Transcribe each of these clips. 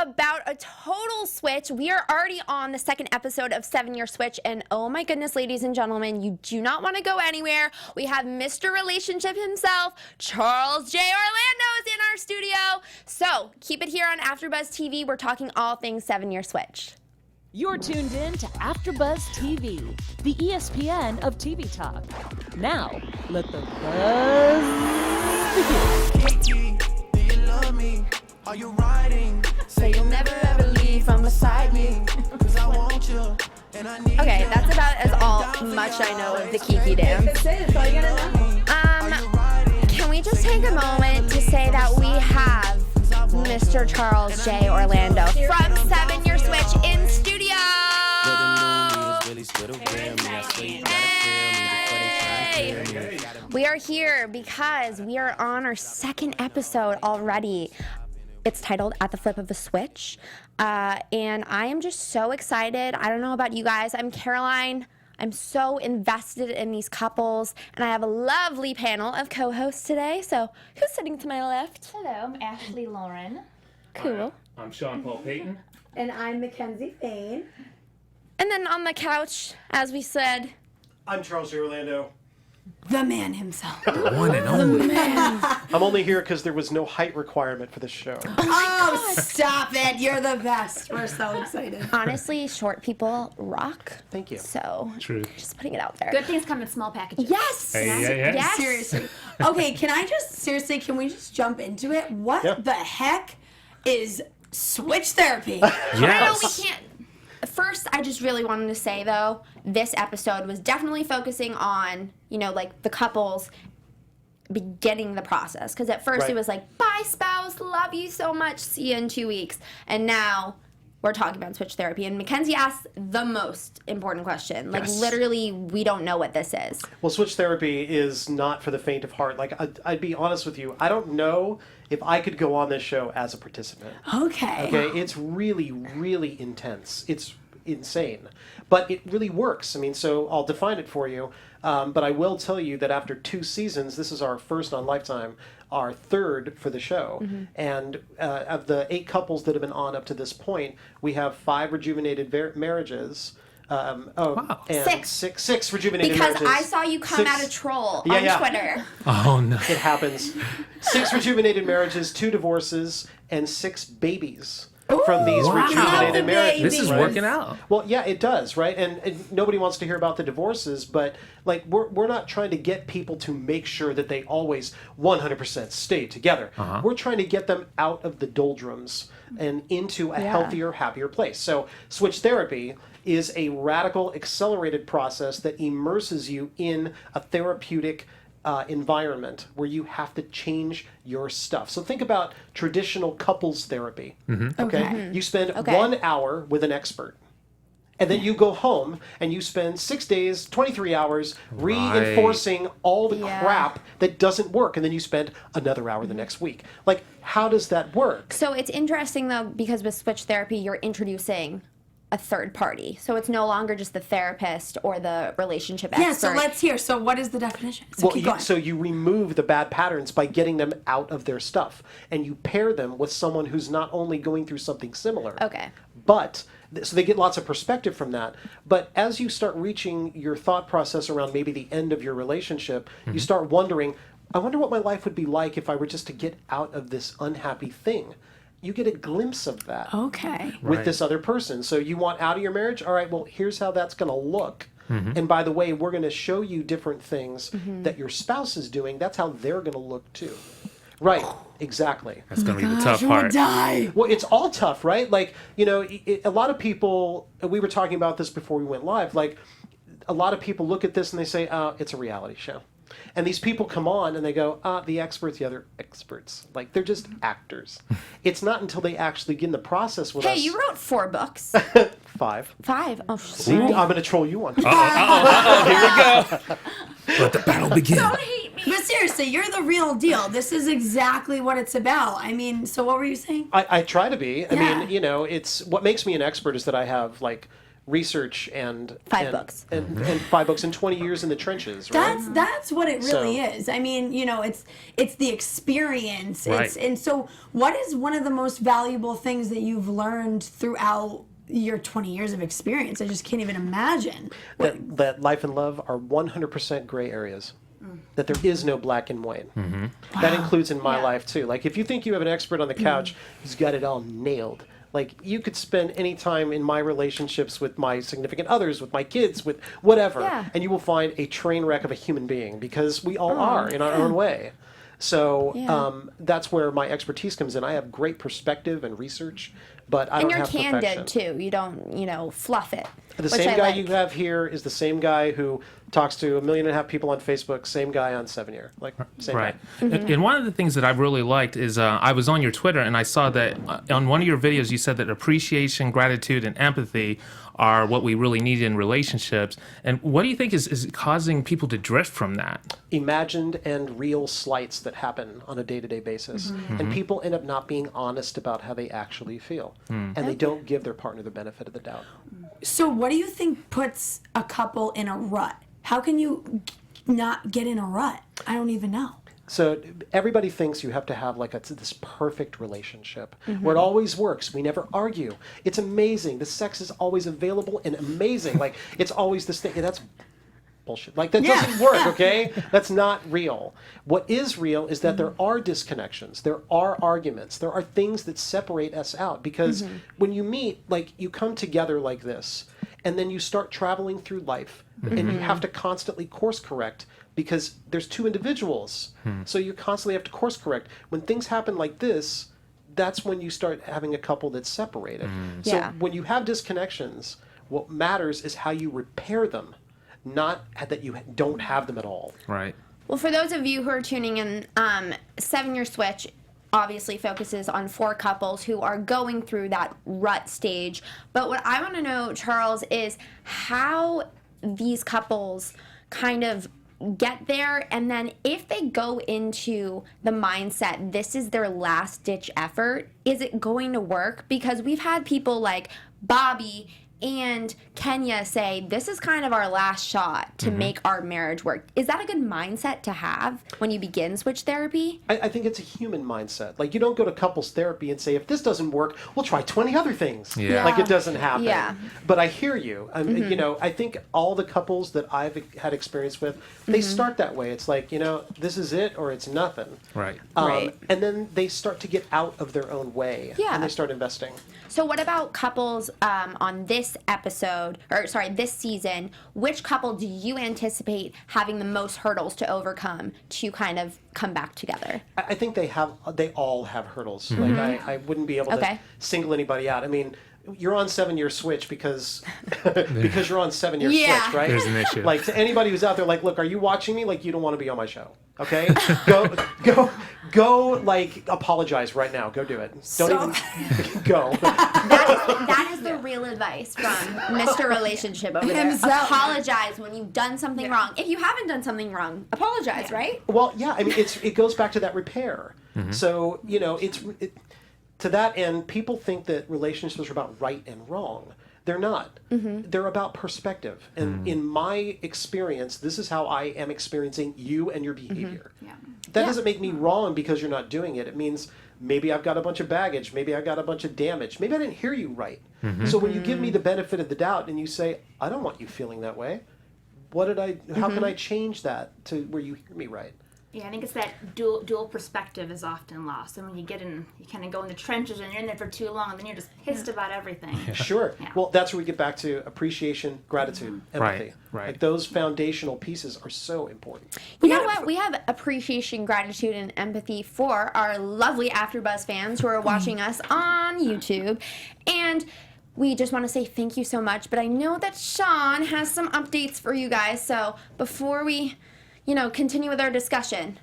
about a total switch. We are already on the second episode of 7-Year Switch, and oh my goodness, ladies and gentlemen, you do not want to go anywhere. We have Mr. Relationship himself, Charles J. Orlando, is in our studio. So keep it here on AfterBuzz TV. We're talking all things 7-Year Switch. You're tuned in to AfterBuzz TV, the ESPN of TV talk. Now, let the buzz begin. Do you love me? Are you riding? Say you'll never ever leave from beside me. Cause I want you and I need Okay, you. that's about as much I know of the Kiki dance. That's it. That's all you gotta know. Can we just take a moment to say that we have Mr. Charles J. Orlando from 7-Year Switch in studio. Hey. We are here because we are on our second episode already. It's titled At the Flip of the Switch. And I am just so excited. I don't know about you guys. I'm Caroline. I'm so invested in these couples, and I have a lovely panel of co-hosts today. So, who's sitting to my left? Hello, I'm Ashley Lauren. Cool. I'm Paul Payton. And I'm McKenzie Fayne. And then on the couch, as we said, I'm Charles J. Orlando. The man himself. One and only. I'm only here because there was no height requirement for this show. Oh, stop it. You're the best. We're so excited. honestly, short people rock. Thank you. So, True. just putting it out there. Good things come in small packages. Yes. Hey. Yes. Seriously. Okay, can we just jump into it? What Yeah. the heck is switch therapy? I know Yes. we can't. First, I just really wanted to say, though, this episode was definitely focusing on, like the couples beginning the process. Because at first Right. it was like, bye, spouse, love you so much, see you in 2 weeks. And now we're talking about switch therapy. And Mackenzie asked the most important question. Like, Yes. literally, we don't know what this is. Well, switch therapy is not for the faint of heart. Like, I'd be honest with you. I don't know if I could go on this show as a participant. Okay. Okay, it's really, really intense. It's insane, but it really works. I mean, so I'll define it for you. But I will tell you that after 2 seasons, this is our first on Lifetime, our third for the show. And of the 8 couples that have been on up to this point, we have 5 rejuvenated marriages. And six rejuvenated Because marriages. I saw you come 6 at a troll Yeah, on yeah. Twitter. Oh no. It happens. 6 rejuvenated marriages, 2 divorces, and 6 babies from these Wow. rejuvenated marriages. This is right? working out. Well, yeah, it does, right? And nobody wants to hear about the divorces, but like we're not trying to get people to make sure that they always 100% stay together. We're trying to get them out of the doldrums and into a healthier, happier place. So, switch therapy is a radical, accelerated process that immerses you in a therapeutic environment where you have to change your stuff. So think about traditional couples therapy. Okay? You spend 1 hour with an expert. And then you go home and you spend 6 days, 23 hours reinforcing all the crap that doesn't work. And then you spend another hour the next week. Like, how does that work? So it's interesting, though, because with switch therapy, you're introducing a third party. So it's no longer just the therapist or the relationship expert. Yeah, so let's hear. So what is the definition? So keep going. So you remove the bad patterns by getting them out of their stuff. And you pair them with someone who's not only going through something similar, Okay. but so they get lots of perspective from that. But as you start reaching your thought process around maybe the end of your relationship, you start wondering, I wonder what my life would be like if I were just to get out of this unhappy thing. You get a glimpse of that Okay. with this other person. So you want out of your marriage? All right, well, here's how that's going to look. And by the way, we're going to show you different things that your spouse is doing. That's how they're going to look too. Right, exactly. That's gonna be the tough part. Die. Well, it's all tough, right? Like, a lot of people, we were talking about this before we went live, like, a lot of people look at this and they say, it's a reality show. And these people come on and they go, the experts, the other experts. Like, they're just actors. It's not until they actually get in the process with us. Hey, you wrote 4 books. 5. 5. Oh, See, I'm going to troll you on. Here we go. Let the battle begin. Don't hate me. But seriously, you're the real deal. This is exactly what it's about. I mean, so what were you saying? I try to be. I Yeah. mean, it's what makes me an expert is that I have, like, research and 5 books. and 5 books and 20 years in the trenches, right? That's what it really So- is. I mean, it's the experience. Right. And so what is one of the most valuable things that you've learned throughout your 20 years of experience? I just can't even imagine. That life and love are 100% gray areas. That there is no black and white. That includes in my life too. Like if you think you have an expert on the couch who's got it all nailed, like you could spend any time in my relationships with my significant others, with my kids, with whatever, Yeah. and you will find a train wreck of a human being because we all are in our own way. So that's where my expertise comes in. I have great perspective and research, but I And don't you're have candid perfection. too. You don't, fluff it. The which same I guy like. you have here is the same guy who talks to 1.5 million people on Facebook, same guy on 7 Year. Like, same Right. guy. And one of the things that I really liked is I was on your Twitter and I saw that on one of your videos you said that appreciation, gratitude, and empathy are what we really need in relationships. And what do you think is causing people to drift from that? Imagined and real slights that happen on a day-to-day basis. And people end up not being honest about how they actually feel. And they don't give their partner the benefit of the doubt. So what do you think puts a couple in a rut? How can you not get in a rut? I don't even know. So everybody thinks you have to have like this perfect relationship where it always works. We never argue. It's amazing. The sex is always available and amazing. Like it's always this thing. That's bullshit. Like that doesn't work, okay? That's not real. What is real is that there are disconnections. There are arguments. There are things that separate us out because when you meet, like you come together like this and then you start traveling through life and you have to constantly course correct because there's two individuals. So you constantly have to course correct. When things happen like this, that's when you start having a couple that's separated. So Yeah. when you have disconnections, what matters is how you repair them, not that you don't have them at all. Right. Well, for those of you who are tuning in, 7 Year Switch obviously focuses on 4 couples who are going through that rut stage. But what I want to know, Charles, is how these couples kind of get there, and then if they go into the mindset this is their last ditch effort, is it going to work? Because we've had people like Bobby and Kenya say this is kind of our last shot to make our marriage work. Is that a good mindset to have when you begin switch therapy? I think it's a human mindset. Like you don't go to couples therapy and say, if this doesn't work, we'll try 20 other things. Yeah. Like it doesn't happen. Yeah. But I hear you. I think all the couples that I've had experience with, they start that way. It's like, this is it or it's nothing. Right. Right. And then they start to get out of their own way. Yeah. And they start investing. So what about couples on this this season? Which couple do you anticipate having the most hurdles to overcome to kind of come back together? I think they all have hurdles. Like I wouldn't be able to Okay. single anybody out. I mean, you're on 7 Year Switch because you're on 7 Year Yeah. Switch, right? There's an issue. Like to anybody who's out there, like, look, are you watching me? Like, you don't want to be on my show, okay? Go, like, apologize right now. Go do it. Don't even go. That is the real advice from Mr. Relationship over there. Himself. Apologize when you've done something wrong. If you haven't done something wrong, apologize, right? Well, yeah, I mean, it goes back to that repair. So, to that end, people think that relationships are about right and wrong. They're not. They're about perspective. And in my experience, this is how I am experiencing you and your behavior. That doesn't make me wrong because you're not doing it. It means maybe I've got a bunch of baggage. Maybe I've got a bunch of damage. Maybe I didn't hear you right. So when you give me the benefit of the doubt and you say, I don't want you feeling that way, how can I change that to where you hear me right? Yeah, I think it's that dual perspective is often lost. And when you kind of go in the trenches and you're in there for too long, and then you're just pissed about everything. Sure. Yeah. Well, that's where we get back to appreciation, gratitude, empathy. Right. Like those foundational pieces are so important. You know what? We have appreciation, gratitude, and empathy for our lovely AfterBuzz fans who are watching us on YouTube. And we just want to say thank you so much. But I know that Sean has some updates for you guys. So before we, continue with our discussion.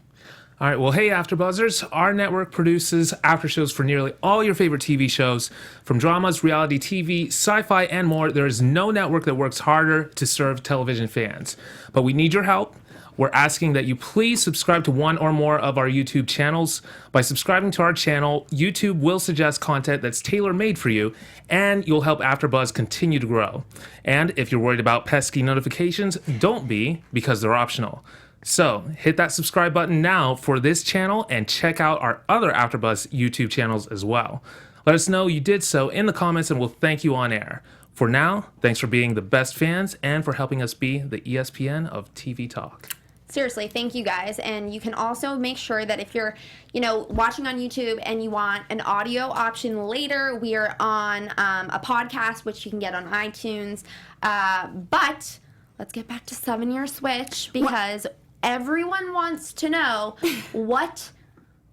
All right, well, hey, AfterBuzzers. Our network produces after shows for nearly all your favorite TV shows. From dramas, reality TV, sci-fi, and more, there is no network that works harder to serve television fans. But we need your help. we're asking that you please subscribe to one or more of our YouTube channels. By subscribing to our channel, YouTube will suggest content that's tailor-made for you, and you'll help AfterBuzz continue to grow. And if you're worried about pesky notifications, don't be, because they're optional. So hit that subscribe button now for this channel and check out our other AfterBuzz YouTube channels as well. Let us know you did so in the comments and we'll thank you on air. For now, thanks for being the best fans and for helping us be the ESPN of TV Talk. Seriously, thank you guys. And you can also make sure that if you're, watching on YouTube and you want an audio option later, we are on a podcast, which you can get on iTunes. But let's get back to 7-Year Switch, because everyone wants to know what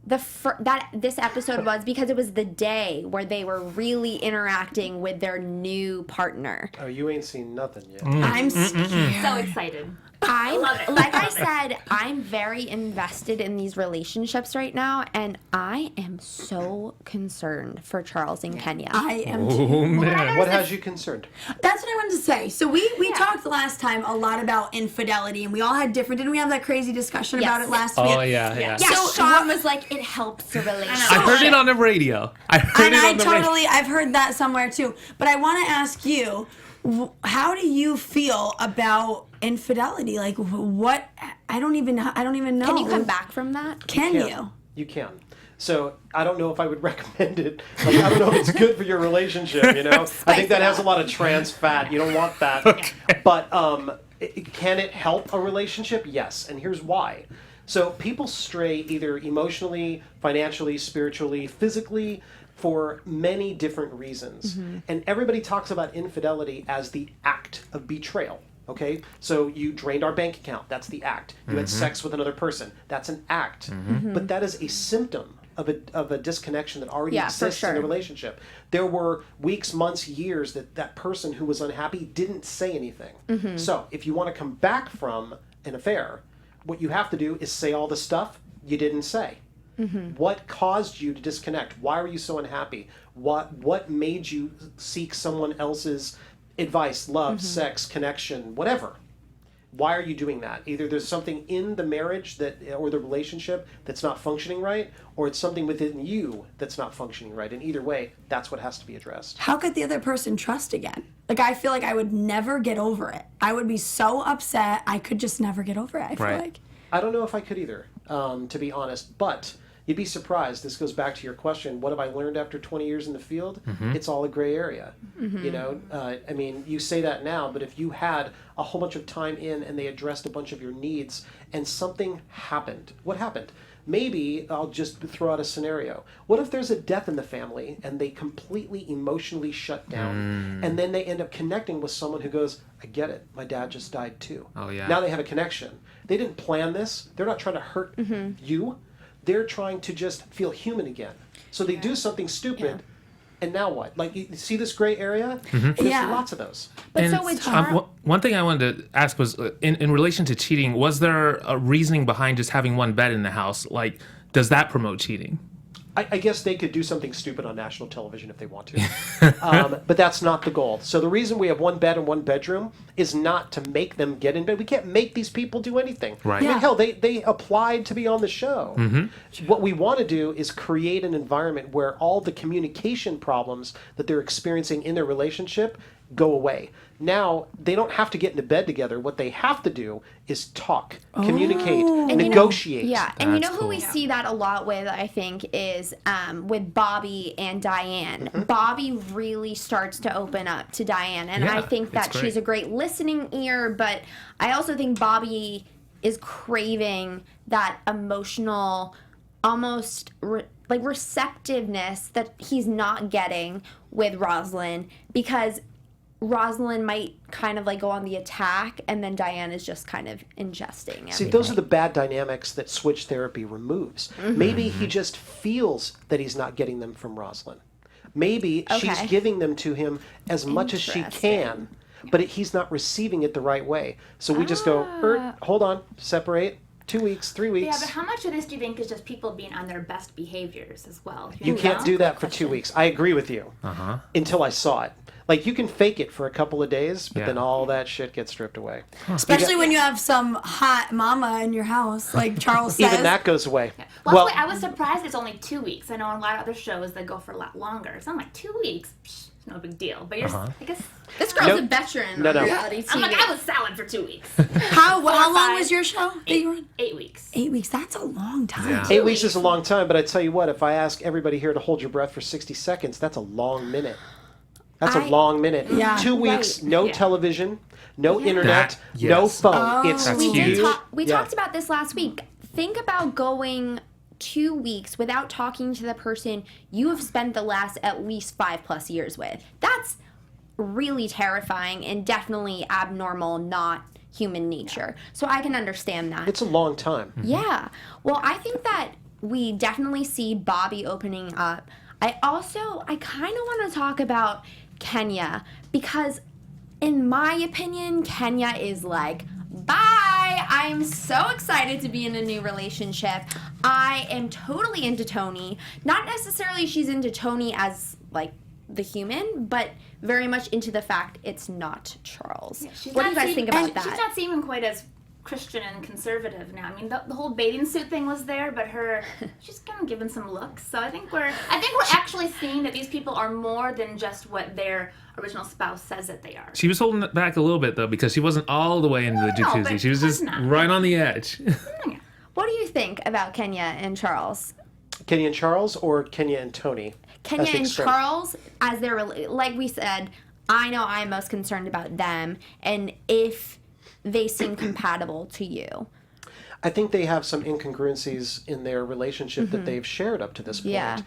this episode was, because it was the day where they were really interacting with their new partner. Oh, you ain't seen nothing yet. I'm scared. So excited. Like I said, I'm very invested in these relationships right now, and I am so concerned for Charles and Kenya. I am Oh, too. man. What has you concerned? That's what I wanted to say. So we talked last time a lot about infidelity, and we all had different. Didn't we have that crazy discussion about it last week? Oh, yeah. Yeah, So Sean was like, it helps the relationship. I heard it on the radio. And I've heard that somewhere too. But I want to ask you, how do you feel about infidelity? Like, what? I don't even know. Can you come back from that? Can you? You can. So I don't know if I would recommend it. Like, I don't know if it's good for your relationship, I think that has a lot of trans fat. You don't want that. Okay. But can it help a relationship? Yes. And here's why. So people stray either emotionally, financially, spiritually, physically, for many different reasons. And everybody talks about infidelity as the act of betrayal. Okay, so you drained our bank account. That's the act. You had sex with another person. That's an act. But that is a symptom of a disconnection that already exists in the relationship. There were weeks, months, years that person who was unhappy didn't say anything. So if you want to come back from an affair, what you have to do is say all the stuff you didn't say. What caused you to disconnect? Why were you so unhappy? What made you seek someone else's advice, love, sex, connection, whatever? Why are you doing that? Either there's something in the marriage or the relationship that's not functioning right, or it's something within you that's not functioning right. And either way, that's what has to be addressed. How could the other person trust again? Like, I feel like I would never get over it. I would be so upset. I could just never get over it. I feel like. I don't know if I could either, to be honest, but you'd be surprised. This goes back to your question, what have I learned after 20 years in the field? It's all a gray area. I mean, you say that now, but if you had a whole bunch of time in and they addressed a bunch of your needs and something happened, what happened? Maybe I'll just throw out a scenario. What if there's a death in the family and they completely emotionally shut down and then they end up connecting with someone who goes, I get it. My dad just died too. Oh, yeah. Now they have a connection. They didn't plan this. They're not trying to hurt you. They're trying to just feel human again. So they do something stupid, and now what? Like, you see this gray area? There's lots of those. But And so with Charles, one thing I wanted to ask was, in relation to cheating, was there a reasoning behind just having one bed in the house? Like, does that promote cheating? I guess they could do something stupid on national television if they want to. But that's not the goal. So the reason we have one bed and one bedroom is not to make them get in bed. We can't make these people do anything. Right. I mean, hell, they applied to be on the show. What we want to do is create an environment where all the communication problems that they're experiencing in their relationship go away. Now, they don't have to get into bed together. What they have to do is talk, communicate, negotiate. And you know That's who we cool. see that a lot with, I think, is with Bobby and Diane. Bobby really starts to open up to Diane, and I think that she's a great listening ear, but I also think Bobby is craving that emotional, almost receptiveness that he's not getting with Rosalind, because Rosalind might kind of like go on the attack, and then Diane is just kind of ingesting everything. See, those are the bad dynamics that switch therapy removes. Maybe he just feels that he's not getting them from Rosalind. Maybe she's giving them to him as much as she can, but he's not receiving it the right way. So we just go, hold on, separate. 2 weeks, 3 weeks. Yeah, but how much of this do you think is just people being on their best behaviors as well? You can't do that for 2 weeks. I agree with you. Until I saw it. Like, you can fake it for a couple of days, but Yeah. then all that shit gets stripped away. Especially when you have some hot mama in your house, like Charles says. Even that goes away. Well, I was surprised it's only 2 weeks. I know a lot of other shows that go for a lot longer. So I'm like, 2 weeks, psh, no big deal. But you're, I guess, This girl's Nope. a veteran No, on no. reality TV. I'm like, I was salad for 2 weeks. How long 5, was your show that you were on? 8 weeks. 8 weeks. That's a long time. Yeah. 8 weeks is a long time, but I tell you what, if I ask everybody here to hold your breath for 60 seconds, that's a long minute. That's a long minute. Yeah. 2 weeks, Right. no Yeah. television, no internet, That- no yes. phone. It's That's We huge. we Yeah. talked about this last week. Think about going 2 weeks without talking to the person you have spent the last at least 5+ years with. That's really terrifying and definitely abnormal, not human nature. So I can understand that. It's a long time. Yeah. Well, I think that we definitely see Bobby opening up. I kind of want to talk about Kenya because, in my opinion, Kenya is like, bye. I'm so excited to be in a new relationship. I am totally into Tony. Not necessarily she's into Tony as, like, the human, but very much into the fact it's not Charles. She's What do you not guys think about that? She's not seeming quite as Christian and conservative now. I mean, the whole bathing suit thing was there, but she's kind of given some looks. So I think we're actually seeing that these people are more than just what their original spouse says that they are. She was holding it back a little bit though because she wasn't all the way into the No, jacuzzi. but She was just of course not. right on the edge. What do you think about Kenya and Charles? Kenya and Charles or Kenya and Tony? Kenya As the and extreme. Charles, as they're like we said, I know I'm most concerned about them and if they seem compatible to you. I think they have some incongruencies in their relationship that they've shared up to this point. Yeah.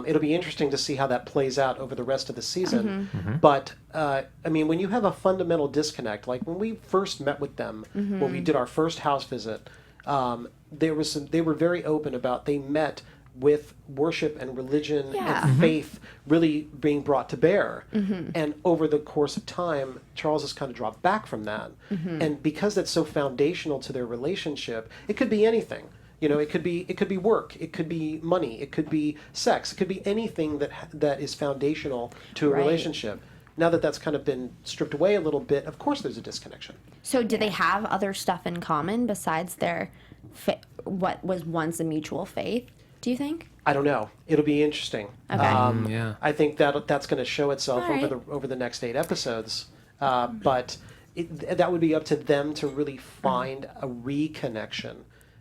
It'll be interesting to see how that plays out over the rest of the season. Mm-hmm. But, I mean, when you have a fundamental disconnect, like when we first met with them, Mm-hmm. when we did our first house visit, they were very open about they met with worship and religion Yeah. and faith really being brought to bear. Mm-hmm. And over the course of time, Charles has kind of dropped back from that. Mm-hmm. And because that's so foundational to their relationship, it could be anything. You know, it could be work, it could be money, it could be sex, it could be anything that is foundational to a Right. relationship. Now that that's kind of been stripped away a little bit, of course there's a disconnection. So do they have other stuff in common besides their what was once a mutual faith, do you think? I don't know. It'll be interesting. Okay. Yeah. I think that's going to show itself All right. over the next 8 episodes. But that would be up to them to really find a reconnection.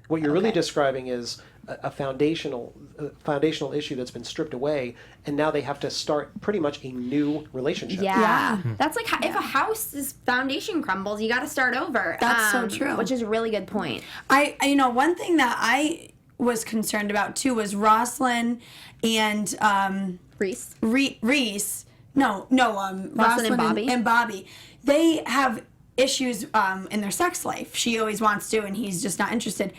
What you're really describing is a foundational issue that's been stripped away, and now they have to start pretty much a new relationship. Yeah. That's like if a house's foundation crumbles, you got to start over. That's so true. Which is a really good point. One thing that I was concerned about too was Rosalind and Reese. Reese. Rosalind and Bobby. They have issues in their sex life. She always wants to, and he's just not interested.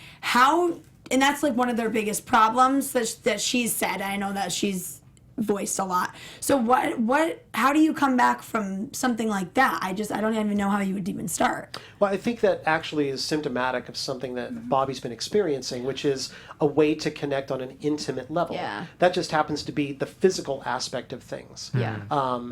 And that's like one of their biggest problems that she's said. I know that she's voiced a lot. So how do you come back from something like that? I don't even know how you would even start. Well, I think that actually is symptomatic of something that Bobby's been experiencing, which is a way to connect on an intimate level. Yeah. That just happens to be the physical aspect of things. Yeah.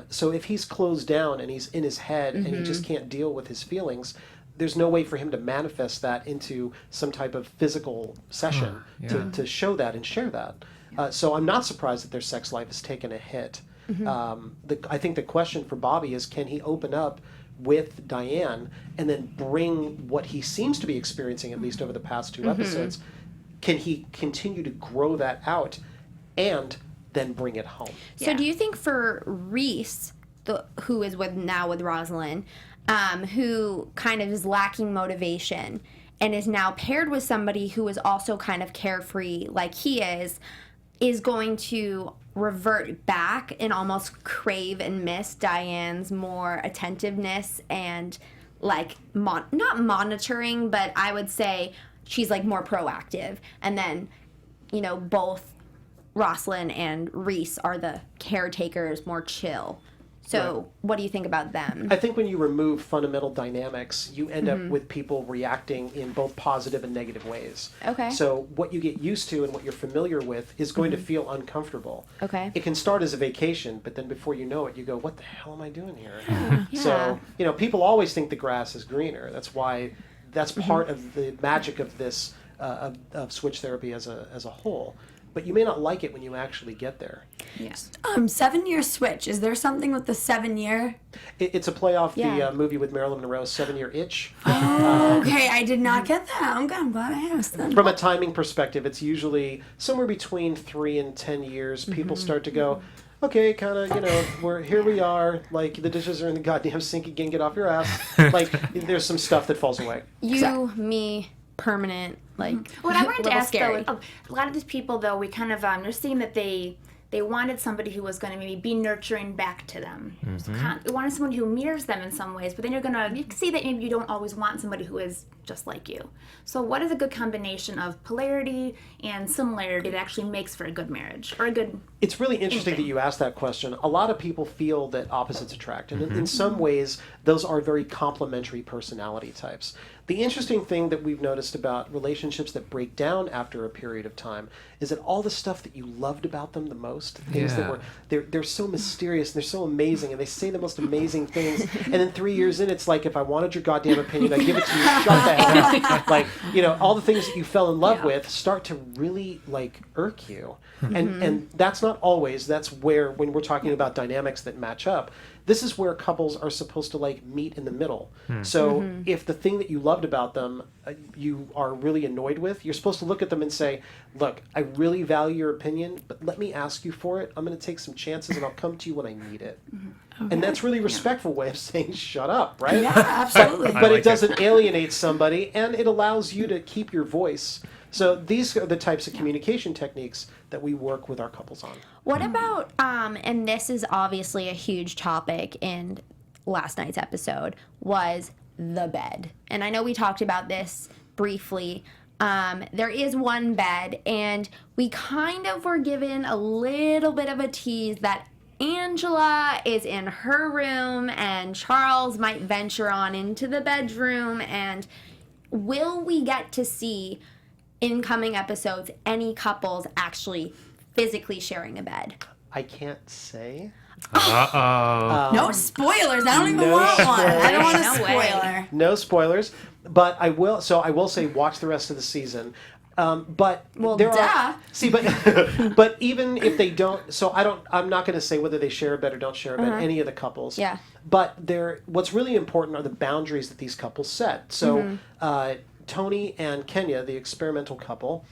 So if he's closed down and he's in his head and he just can't deal with his feelings, there's no way for him to manifest that into some type of physical session to show that and share that. So I'm not surprised that their sex life has taken a hit. I think the question for Bobby is, can he open up with Diane and then bring what he seems to be experiencing, at least over the past 2 episodes, can he continue to grow that out and then bring it home? So do you think for Reese, who is with Rosalind, who kind of is lacking motivation and is now paired with somebody who is also kind of carefree like he is going to revert back and almost crave and miss Diane's more attentiveness and like not monitoring, but I would say she's like more proactive. And then, both Rosalind and Reese are the caretakers, more chill. So what do you think about them? I think when you remove fundamental dynamics, you end up with people reacting in both positive and negative ways. Okay. So what you get used to and what you're familiar with is going to feel uncomfortable. Okay. It can start as a vacation, but then before you know it, you go, what the hell am I doing here? Yeah. So, people always think the grass is greener. That's why, that's part of the magic of this, of switch therapy as a whole. But you may not like it when you actually get there. Yes. 7-year switch. Is there something with the 7-year? It's a play off the movie with Marilyn Monroe, 7-Year Itch. Oh, okay. I did not get that. I'm glad I asked them. From a timing perspective, it's usually somewhere between 3 and 10 years. People start to go, okay, kind of, here we are. Like, the dishes are in the goddamn sink again. Get off your ass. Like, there's some stuff that falls away. Me, permanent, like. What I wanted to ask scary. though, a lot of these people though, we kind of you're seeing that they wanted somebody who was going to maybe be nurturing back to them. So they wanted someone who mirrors them in some ways, but then you see that maybe you don't always want somebody who is just like you. So what is a good combination of polarity and similarity that actually makes for a good marriage or a good? It's really interesting that you asked that question. A lot of people feel that opposites attract, and in some ways, those are very complementary personality types. The interesting thing that we've noticed about relationships that break down after a period of time is that all the stuff that you loved about them the most, things that were, they're so mysterious, and they're so amazing, and they say the most amazing things, and then 3 years in, it's like, if I wanted your goddamn opinion, I'd give it to you, shut the hell up. Like, all the things that you fell in love with start to really, irk you. And that's not always, that's where, when we're talking about dynamics that match up, this is where couples are supposed to meet in the middle. So if the thing that you loved about them you are really annoyed with, you're supposed to look at them and say, look, I really value your opinion, but let me ask you for it. I'm going to take some chances and I'll come to you when I need it. Okay. And that's really a respectful way of saying shut up, right? Yeah, absolutely. But it doesn't alienate somebody, and it allows you to keep your voice. So these are the types of communication techniques that we work with our couples on. What about, and this is obviously a huge topic in last night's episode, was the bed. And I know we talked about this briefly. There is one bed, and we kind of were given a little bit of a tease that Angela is in her room and Charles might venture on into the bedroom. And will we get to see in coming episodes any couples actually physically sharing a bed? I can't say. No spoilers. I don't even want one. I don't want a spoiler. No spoilers. But I will say watch the rest of the season. But but even if they don't, I'm not going to say whether they share a bed or don't share a bed, any of the couples. Yeah. But what's really important are the boundaries that these couples set. So, Tony and Kenya, the experimental couple,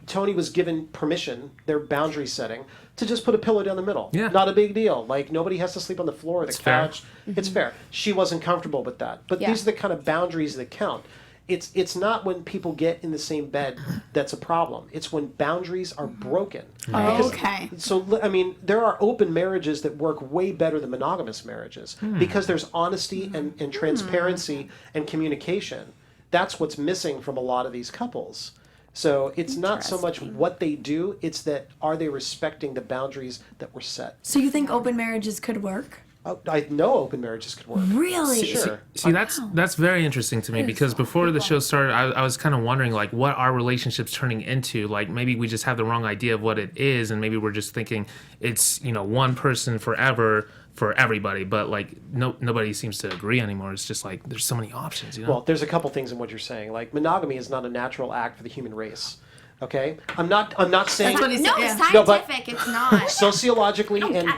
Tony was given permission, their boundary setting, to just put a pillow down the middle. Yeah. Not a big deal. Nobody has to sleep on the floor or the couch. Fair. It's fair. She wasn't comfortable with that. But these are the kind of boundaries that count. It's not when people get in the same bed that's a problem. It's when boundaries are broken. Okay. So, there are open marriages that work way better than monogamous marriages because there's honesty and transparency and communication. That's what's missing from a lot of these couples. So it's not so much what they do, it's that are they respecting the boundaries that were set. So you think open marriages could work? I know open marriages could work. Really? Sure. See, that's very interesting to me because before the show started, I was kind of wondering what are relationships turning into? Maybe we just have the wrong idea of what it is, and maybe we're just thinking it's one person forever for everybody, but nobody seems to agree anymore. It's just there's so many options. Well, there's a couple things in what you're saying. Monogamy is not a natural act for the human race. Okay, I'm not saying scientific. It's not sociologically, and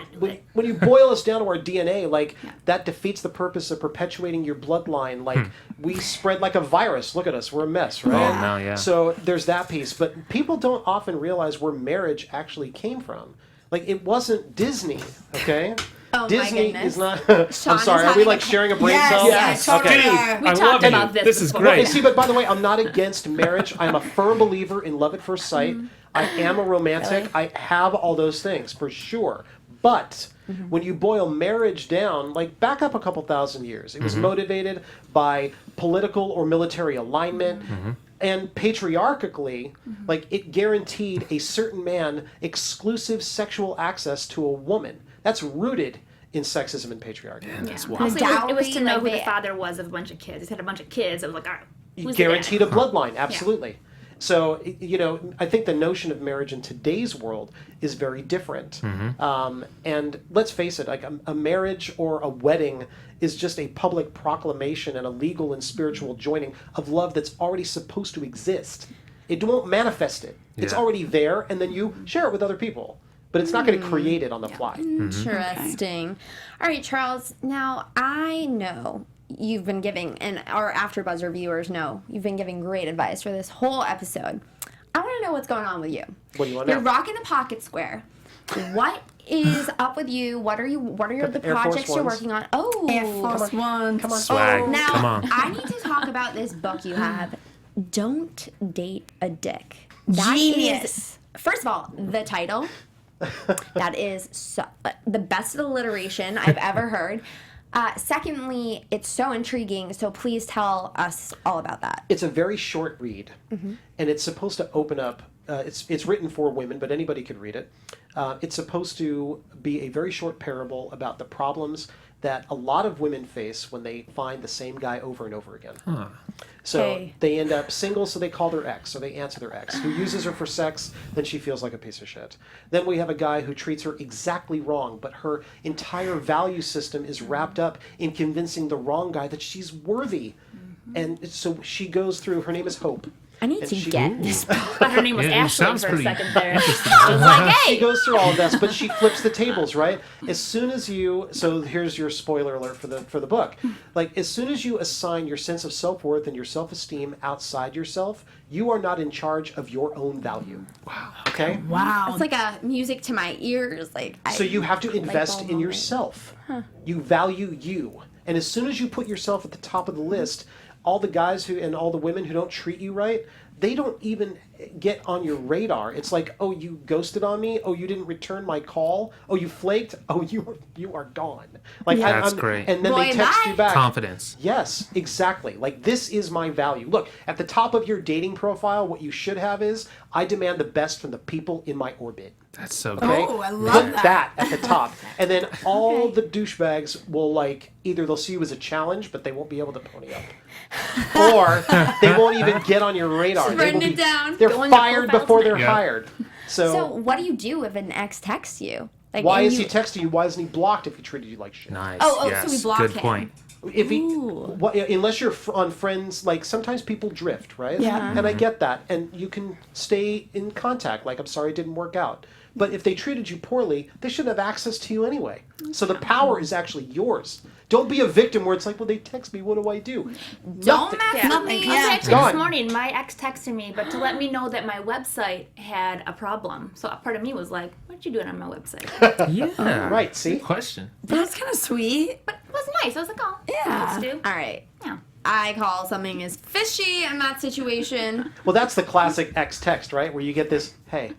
when you boil us down to our DNA, that defeats the purpose of perpetuating your bloodline. We spread like a virus. Look at us, we're a mess, right? Oh, no, yeah. So there's that piece, but people don't often realize where marriage actually came from. It wasn't Disney, okay? Oh, Disney my goodness. is not. I'm sorry. Are we sharing a brain cell? Yes. Okay. Dude, We I talked love about it. this This is before. great. See, but by the way, I'm not against marriage. I'm a firm believer in love at first sight. I am a romantic. I have all those things for sure. But when you boil marriage down, back up a couple thousand years, it was motivated by political or military alignment. And patriarchally, it guaranteed a certain man exclusive sexual access to a woman. That's rooted in sexism and patriarchy. That's Yeah. wild. Also, it was to know Like who the they- father was of a bunch of kids. He had a bunch of kids. It was like, all right, who's Guaranteed the a dad? bloodline, absolutely. So, I think the notion of marriage in today's world is very different. And let's face it, like a marriage or a wedding is just a public proclamation and a legal and spiritual joining of love that's already supposed to exist. It won't manifest it. It's Yeah. already there, and then you share it with other people. But it's not going to create it on the fly. Interesting. All right, Charles. Now I know you've been giving, and our AfterBuzz reviewers know you've been giving great advice for this whole episode. I want to know what's going on with you. What do you want You're to know? rocking the pocket square. What is up with you? What are the Air Force projects you're Ones. working on? Oh, Air Force One. Come on. Swag. now Come on. I need to talk about this book you have. Don't date a dick. That Genius. is- first of all, the title. That is the best alliteration I've ever heard. Secondly, it's so intriguing, so please tell us all about that. It's a very short read, and it's supposed to open up. It's written for women, but anybody could read it. It's supposed to be a very short parable about the problems that a lot of women face when they find the same guy over and over again. So Okay. they end up single, so they call their ex, or they answer their ex, who uses her for sex, then she feels like a piece of shit. Then we have a guy who treats her exactly wrong, but her entire value system is wrapped up in convincing the wrong guy that she's worthy. And so she goes through, her name is Hope. I need And to she- get this book. But her name was It Ashley sounds for a pretty second there. I was like, She hey, goes through all of this, but she flips the tables, right? As soon as you, so here's your spoiler alert for the book. Like, as soon as you assign your sense of self-worth and your self-esteem outside yourself, you are not in charge of your own value. Wow. Okay? Wow. It's like a music to my ears. So you have to light invest bulb in moment. yourself. You value you. And as soon as you put yourself at the top of the list, all the guys who and all the women who don't treat you right, they don't even get on your radar. It's like, oh, you ghosted on me. Oh, you didn't return my call. Oh, you flaked. Oh, you are gone. Like Yeah. That's great. And then Boy, they text bye. you back. Confidence. Yes, exactly. Like, this is my value. Look, at the top of your dating profile, what you should have is, I demand the best from the people in my orbit. That's so good. Okay? Oh, I love Put that. at the top. And then all the douchebags will, like, either they'll see you as a challenge, but they won't be able to pony up. Or they won't even get on your radar. Just They writing will it be- down, They're go on your fired profile before they're tonight. Yeah. hired. So what do you do if an ex texts you? Like, Why and is you- he texting you? Why isn't he blocked if he treated you like shit? Nice. Oh, so yes. we block Good him. point. If he, unless you're on friends, like sometimes people drift, right? Yeah. And I get that, and you can stay in contact. Like, I'm sorry it didn't work out. But if they treated you poorly, they shouldn't have access to you anyway. So the power is actually yours. Don't be a victim where it's like, well, they text me. What do I do? Don't Nothing. mess yeah. with me. I was actually Gone. this morning, my ex texted me, but to let me know that my website had a problem. So a part of me was like, what you doing on my website? Yeah. Right, see? Good question. That's kind of sweet. But it was nice. I was like, oh, Yeah. let's do. All right. Yeah. I call something as fishy in that situation. Well, that's the classic ex text, right? Where you get this, hey.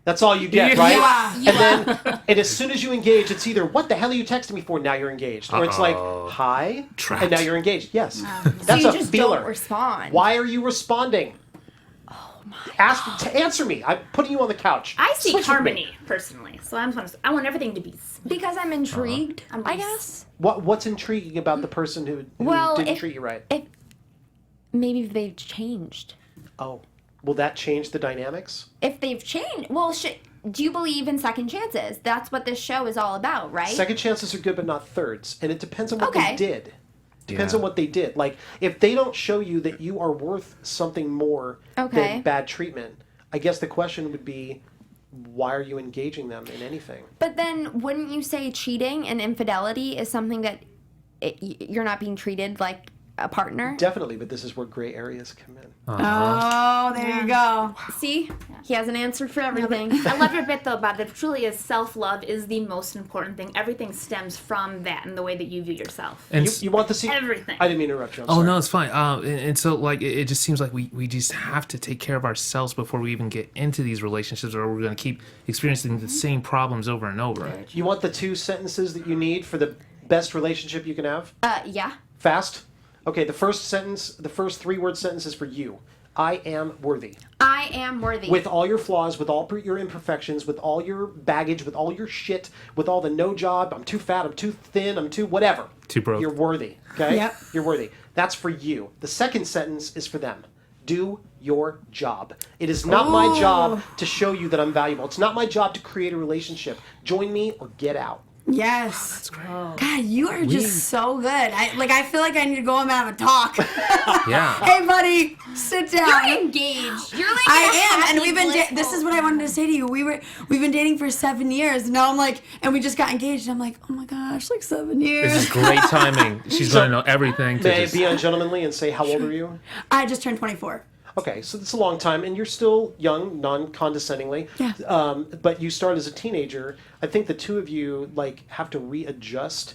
That's all you get, right? Yeah. And as soon as you engage, it's either, what the hell are you texting me for? Now you're engaged. Or it's like, hi. Trapped. And now you're engaged. Yes. So That's you a just feeler. don't respond. Why are you responding? Oh my. Answer me. I'm putting you on the couch. I seek Switch with me. harmony personally, so I want everything to be smooth. Because I'm intrigued, I'm I just- guess. What's intriguing about the person who Well, didn't if- treat you right? If maybe they've changed. Oh, will that change the dynamics? If they've changed, well, do you believe in second chances? That's what this show is all about, right? Second chances are good, but not thirds, and it depends on what Okay. they did. Depends Yeah. on what they did. Like, if they don't show you that you are worth something more Okay. than bad treatment, I guess the question would be, why are you engaging them in anything? But then, wouldn't you say cheating and infidelity is something that you're not being treated like a partner? Definitely, but this is where gray areas come in. Oh, there you go. See, he has an answer for everything. I love your bit though about it. Truly, is self-love is the most important thing. Everything stems from that and the way that you view yourself. And You want to see Everything. I didn't mean to interrupt you. I'm oh sorry. no, it's fine. And so like it just seems like we just have to take care of ourselves before we even get into these relationships, or we're going to keep experiencing the same problems over and over. You want the 2 sentences that you need for the best relationship you can have? Yeah. Fast? Okay, the first sentence, the first 3-word sentence is for you. I am worthy. I am worthy. With all your flaws, with all your imperfections, with all your baggage, with all your shit, with all the no job, I'm too fat, I'm too thin, I'm too whatever. Too broke. You're worthy, okay? Yep. You're worthy. That's for you. The second sentence is for them. Do your job. It is not my job to show you that I'm valuable. It's not my job to create a relationship. Join me or get out. Yes. That's great. God, you are just so good. I feel like I need to go home and have a talk. Yeah. Hey, buddy, sit down. You're engaged. You're like I am, and happy, we've been. blissful. This is what I wanted to say to you. We've been dating for 7 years, and now I'm like, and we just got engaged. And I'm like, oh my gosh, like 7 years. This is great timing. She's going to know everything. May I be ungentlemanly and say how old are you? I just turned 24. Okay, so it's a long time, and you're still young, non-condescendingly. Yeah. But you start as a teenager. I think the two of you have to readjust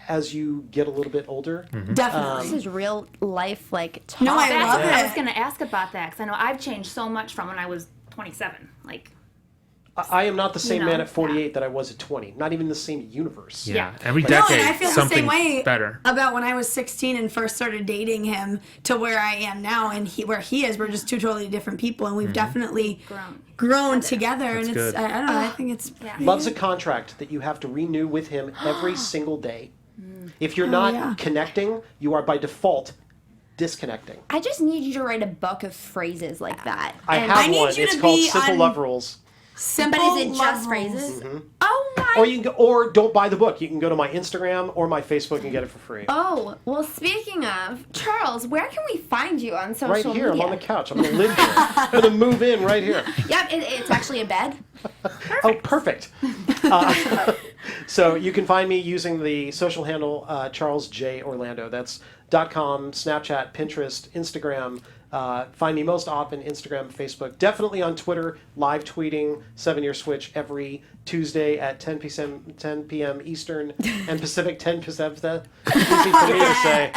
as you get a little bit older. Definitely. This is real life, talk. No, I That's love what it. I was going to ask about that because I know I've changed so much from when I was 27. I am not the same know, man at 48 that I was at 20. Not even the same universe. Yeah. Every No, decade, and I feel the something same way better. about when I was 16 and first started dating him to where I am now, and where he is. We're just two totally different people, and we've definitely grown together. And it's good. I don't know. I think it's Love's a contract that you have to renew with him every single day. If you're not connecting, you are by default disconnecting. I just need you to write a book of phrases like that. I And- have I need one. you It's to called be Simple on- Love Rules. simple. But is it love just rules. phrases? Oh my. Or you can or don't buy the book. You can go to my Instagram or my Facebook and get it for free. Oh, well, speaking of, Charles, where can we find you on social Right here, media? I'm on the couch. I'm going to live here. I'm going to move in right here. Yep, it's actually a bed. Oh, perfect. So you can find me using the social handle Charles J. Orlando. That's .com, Snapchat, Pinterest, Instagram. Find me most often Instagram, Facebook. Definitely on Twitter, live tweeting 7-Year Switch every Tuesday at 10 p.m. Eastern and Pacific 10 Pacific. Easy for me to say.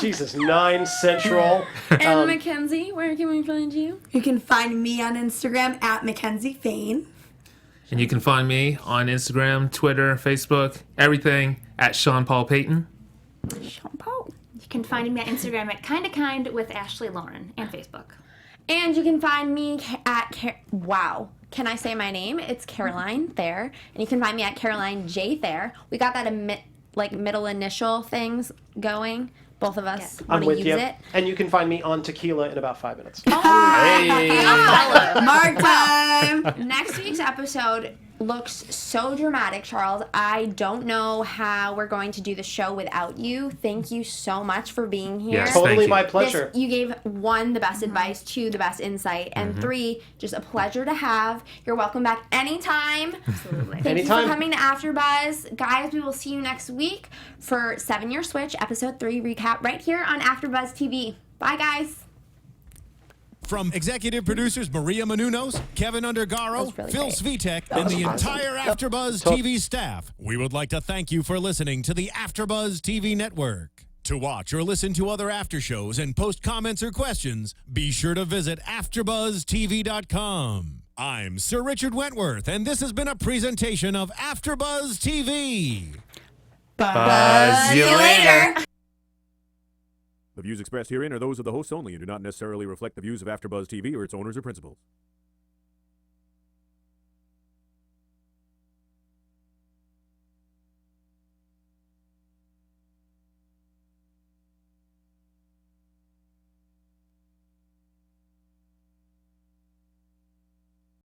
Jesus, 9 Central. And Mackenzie, where can we find you? You can find me on Instagram at McKenzie Fayne. And you can find me on Instagram, Twitter, Facebook, everything at Sean Paul Payton. Sean Paul. You can find me on Instagram at Kind with Ashley Lauren and Facebook. And you can find me at wow. Can I say my name? It's Caroline Thayer, and you can find me at Caroline J Thayer. We got that middle initial things going. Both of us I'm want to with use you. it. And you can find me on Tequila in about 5 minutes. Mark time. Next week's episode looks so dramatic, Charles. I don't know how we're going to do the show without you. Thank you so much for being here. Yes, thank Totally you. my pleasure. You gave 1, the best advice, 2, the best insight, and 3, just a pleasure to have. You're welcome back anytime. Absolutely. Thank you Anytime. for coming to AfterBuzz. Guys, we will see you next week for 7-Year Switch, Episode 3 recap right here on AfterBuzz TV. Bye, guys. From executive producers Maria Menounos, Kevin That Undergaro, was really Phil great. Svitek, and the entire AfterBuzz TV staff, we would like to thank you for listening to the AfterBuzz TV network. To watch or listen to other after shows and post comments or questions, be sure to visit AfterBuzzTV.com. I'm Sir Richard Wentworth, and this has been a presentation of AfterBuzz TV. Buzz you later. The views expressed herein are those of the hosts only and do not necessarily reflect the views of AfterBuzz TV or its owners or principals.